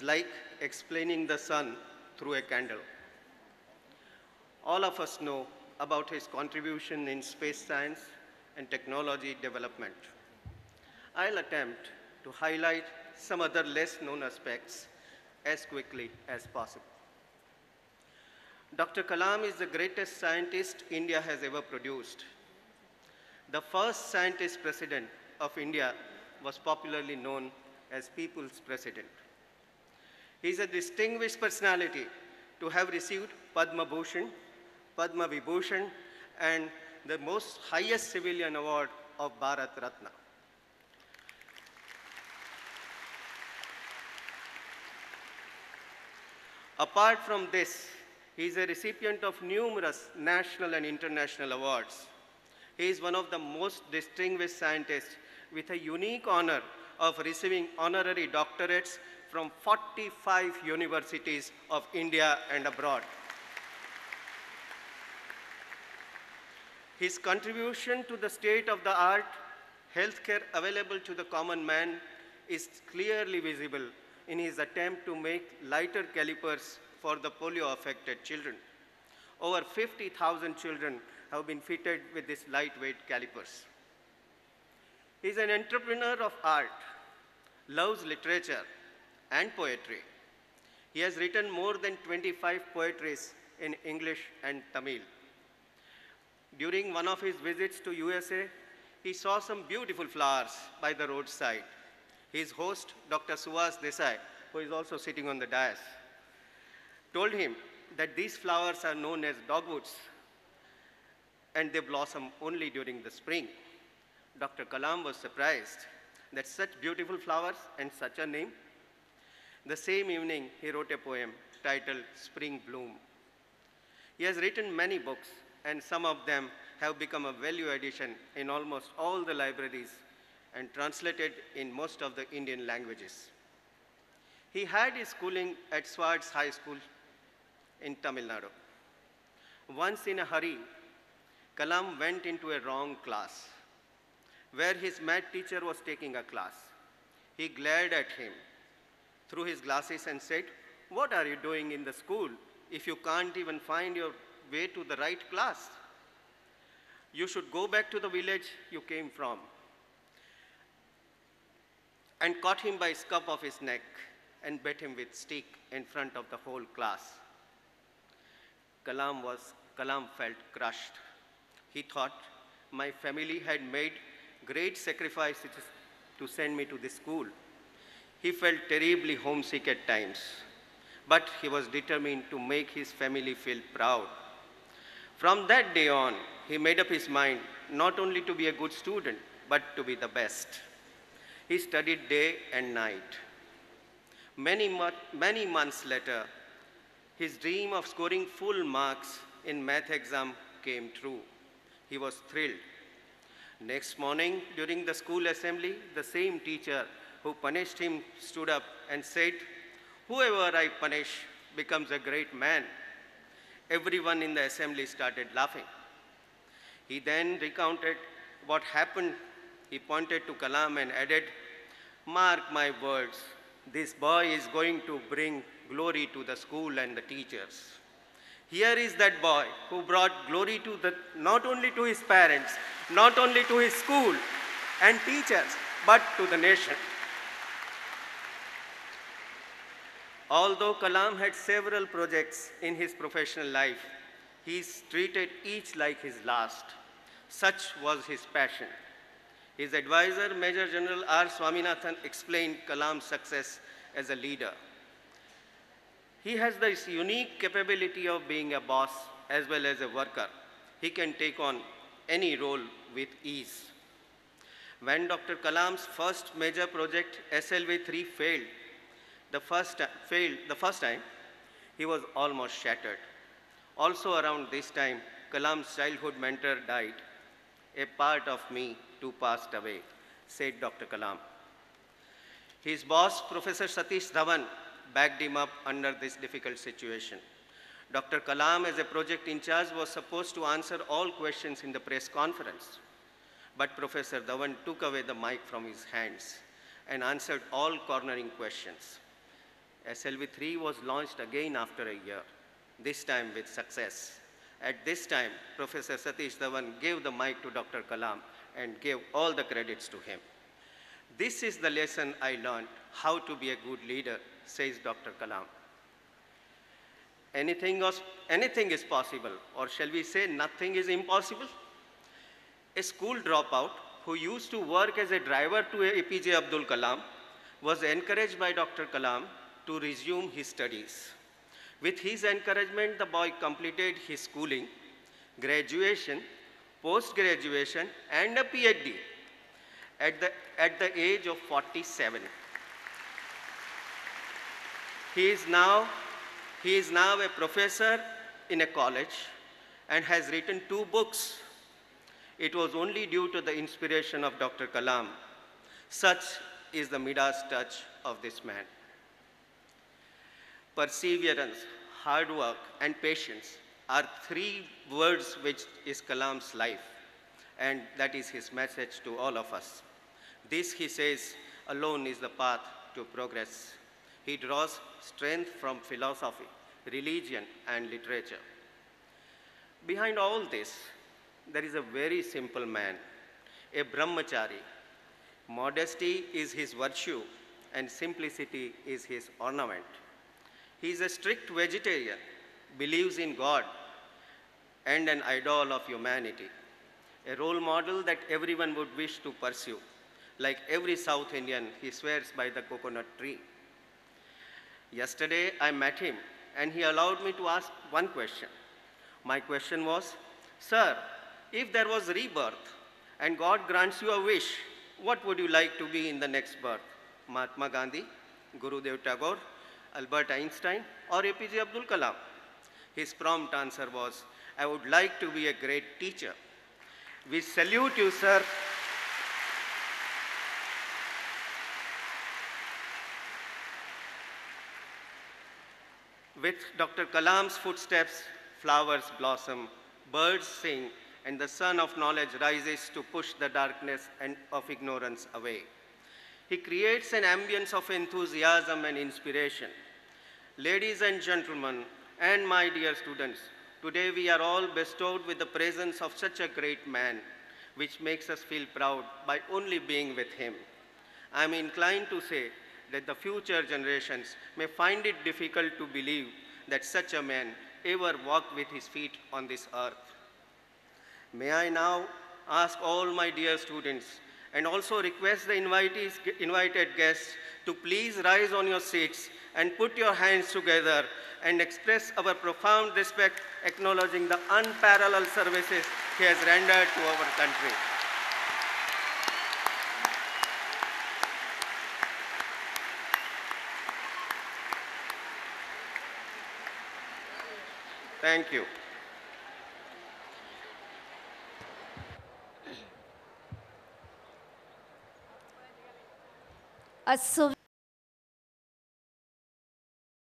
like explaining the sun through a candle. All of us know about his contribution in space science and technology development. I'll attempt to highlight some other less known aspects as quickly as possible. Dr. Kalam is the greatest scientist India has ever produced. The first scientist president of India was popularly known as People's President. He is a distinguished personality to have received Padma Bhushan, Padma Vibhushan, and the most highest civilian award of Bharat Ratna. Apart from this, he is a recipient of numerous national and international awards. He is one of the most distinguished scientists with a unique honor of receiving honorary doctorates from 45 universities of India and abroad. His contribution to the state-of-the-art healthcare available to the common man is clearly visible in his attempt to make lighter calipers for the polio-affected children. Over 50,000 children have been fitted with these lightweight calipers. He is an entrepreneur of art, loves literature and poetry. He has written more than 25 poetries in English and Tamil. During one of his visits to USA, he saw some beautiful flowers by the roadside. His host, Dr. Suhas Desai, who is also sitting on the dais, told him that these flowers are known as dogwoods and they blossom only during the spring. Dr. Kalam was surprised that such beautiful flowers and such a name. The same evening, he wrote a poem titled Spring Bloom. He has written many books, and some of them have become a value addition in almost all the libraries and translated in most of the Indian languages. He had his schooling at Swartz High School in Tamil Nadu. Once in a hurry, Kalam went into a wrong class where his math teacher was taking a class. He glared at him through his glasses and said, "What are you doing in the school if you can't even find your way to the right class? You should go back to the village you came from." And caught him by scruff of his neck and beat him with stick in front of the whole class. Kalam felt crushed. He thought, my family had made great sacrifices to send me to this school. He felt terribly homesick at times, but he was determined to make his family feel proud. From that day on, he made up his mind not only to be a good student, but to be the best. He studied day and night. Many months later, his dream of scoring full marks in math exam came true. He was thrilled. Next morning, during the school assembly, the same teacher who punished him stood up and said, "Whoever I punish becomes a great man." Everyone in the assembly started laughing. He then recounted what happened. He pointed to Kalam and added, "Mark my words, this boy is going to bring glory to the school and the teachers. Here is that boy who brought glory to not only to his parents, not only to his school and teachers, but to the nation." Although Kalam had several projects in his professional life, he treated each like his last. Such was his passion. His advisor, Major General R. Swaminathan, explained Kalam's success as a leader. He has this unique capability of being a boss as well as a worker. He can take on any role with ease. When Dr. Kalam's first major project, SLV-3, failed the first time, he was almost shattered. Also around this time, Kalam's childhood mentor died. "A part of me too passed away," said Dr. Kalam. His boss, Professor Satish Dhawan, backed him up under this difficult situation. Dr. Kalam, as a project in charge, was supposed to answer all questions in the press conference. But Professor Dhawan took away the mic from his hands and answered all cornering questions. SLV-3 was launched again after a year, this time with success. At this time, Professor Satish Dhawan gave the mic to Dr. Kalam and gave all the credits to him. This is the lesson I learned, how to be a good leader, says Dr. Kalam. Anything is possible, or shall we say nothing is impossible? A school dropout who used to work as a driver to APJ Abdul Kalam was encouraged by Dr. Kalam to resume his studies. With his encouragement, the boy completed his schooling, graduation, post-graduation, and a PhD at the age of 47. He is now a professor in a college and has written 2 books. It was only due to the inspiration of Dr. Kalam. Such is the Midas touch of this man. Perseverance, hard work, and patience are 3 words which is Kalam's life, and that is his message to all of us. This, he says, alone is the path to progress. He draws strength from philosophy, religion, and literature. Behind all this, there is a very simple man, a brahmachari. Modesty is his virtue, and simplicity is his ornament. He is a strict vegetarian, believes in God, and an idol of humanity, a role model that everyone would wish to pursue. Like every South Indian, he swears by the coconut tree. Yesterday, I met him, and he allowed me to ask one question. My question was, "Sir, if there was rebirth and God grants you a wish, what would you like to be in the next birth? Mahatma Gandhi, Gurudev Tagore, Albert Einstein, or APJ Abdul Kalam?" His prompt answer was, "I would like to be a great teacher." We salute you, sir. With Dr. Kalam's footsteps, flowers blossom, birds sing, and the sun of knowledge rises to push the darkness of ignorance away. He creates an ambience of enthusiasm and inspiration. Ladies and gentlemen, and my dear students, today we are all bestowed with the presence of such a great man, which makes us feel proud by only being with him. I am inclined to say that the future generations may find it difficult to believe that such a man ever walked with his feet on this earth. May I now ask all my dear students and also request the invited guests to please rise on your seats and put your hands together and express our profound respect, acknowledging the unparalleled services he has rendered to our country. Thank you. A